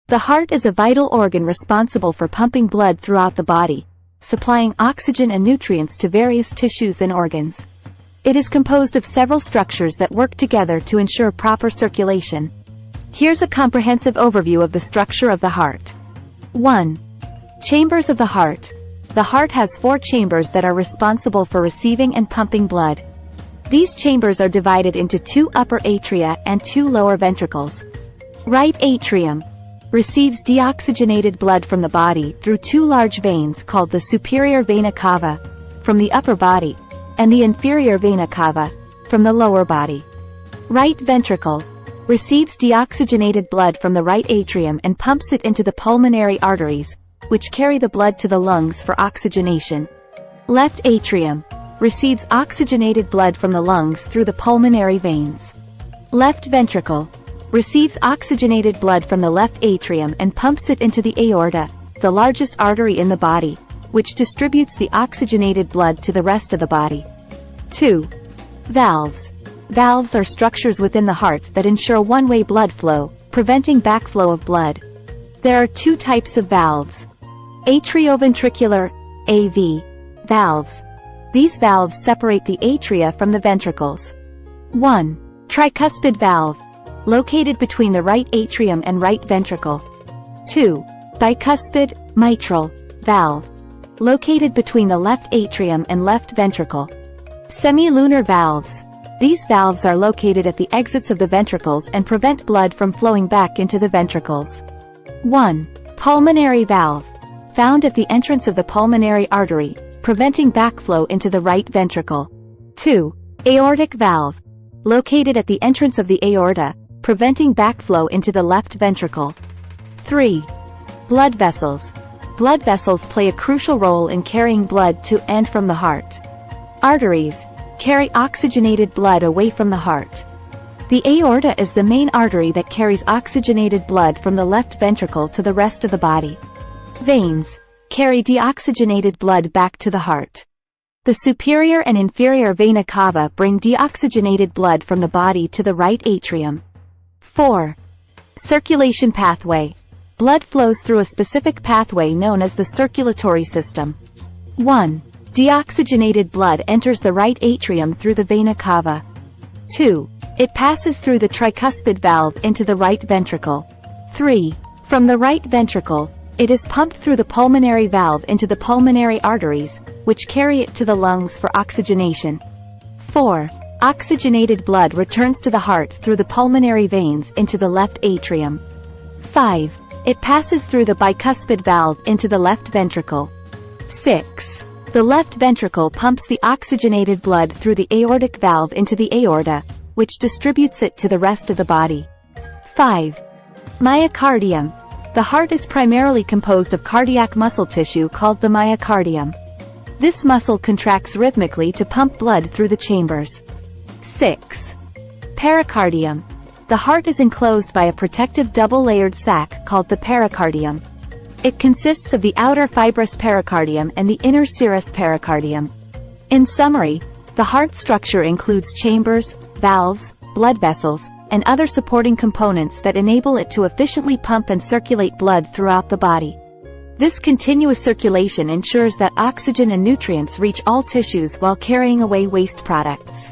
The heart is a vital organ responsible for pumping blood throughout the body, supplying oxygen and nutrients to various tissues and organs. It is composed of several structures that work together to ensure proper circulation. Here's a comprehensive overview of the structure of the heart. 1. Chambers of the heart. The heart has 4 chambers that are responsible for receiving and pumping blood. These chambers are divided into 2 upper atria and 2 lower ventricles. Right atrium receives deoxygenated blood from the body through 2 large veins called the superior vena cava, from the upper body, and the inferior vena cava, from the lower body. Right ventricle receives deoxygenated blood from the right atrium and pumps it into the pulmonary arteries, which carry the blood to the lungs for oxygenation. Left atrium receives oxygenated blood from the lungs through the pulmonary veins. Left ventricle receives oxygenated blood from the left atrium and pumps it into the aorta, the largest artery in the body, which distributes the oxygenated blood to the rest of the body. 2. Valves. Valves are structures within the heart that ensure one-way blood flow, preventing backflow of blood. There are 2 types of valves. Atrioventricular, AV, valves. These valves separate the atria from the ventricles. 1. Tricuspid valve, located between the right atrium and right ventricle. 2. Bicuspid, mitral, valve, located between the left atrium and left ventricle. Semilunar valves. These valves are located at the exits of the ventricles and prevent blood from flowing back into the ventricles. 1. Pulmonary valve, found at the entrance of the pulmonary artery, preventing backflow into the right ventricle. 2. Aortic valve, located at the entrance of the aorta, preventing backflow into the left ventricle. 3. Blood vessels. Blood vessels play a crucial role in carrying blood to and from the heart. Arteries carry oxygenated blood away from the heart. The aorta is the main artery that carries oxygenated blood from the left ventricle to the rest of the body. Veins carry deoxygenated blood back to the heart. The superior and inferior vena cava bring deoxygenated blood from the body to the right atrium. 4. Circulation pathway. Blood flows through a specific pathway known as the circulatory system. 1. Deoxygenated blood enters the right atrium through the vena cava. 2. It passes through the tricuspid valve into the right ventricle. 3. From the right ventricle, it is pumped through the pulmonary valve into the pulmonary arteries, which carry it to the lungs for oxygenation. 4. Oxygenated blood returns to the heart through the pulmonary veins into the left atrium. 5. It passes through the bicuspid valve into the left ventricle. 6. The left ventricle pumps the oxygenated blood through the aortic valve into the aorta, which distributes it to the rest of the body. 5. Myocardium. The heart is primarily composed of cardiac muscle tissue called the myocardium. This muscle contracts rhythmically to pump blood through the chambers. 6. Pericardium. The heart is enclosed by a protective double-layered sac called the pericardium. It consists of the outer fibrous pericardium and the inner serous pericardium. In summary, the heart structure includes chambers, valves, blood vessels, and other supporting components that enable it to efficiently pump and circulate blood throughout the body. This continuous circulation ensures that oxygen and nutrients reach all tissues while carrying away waste products.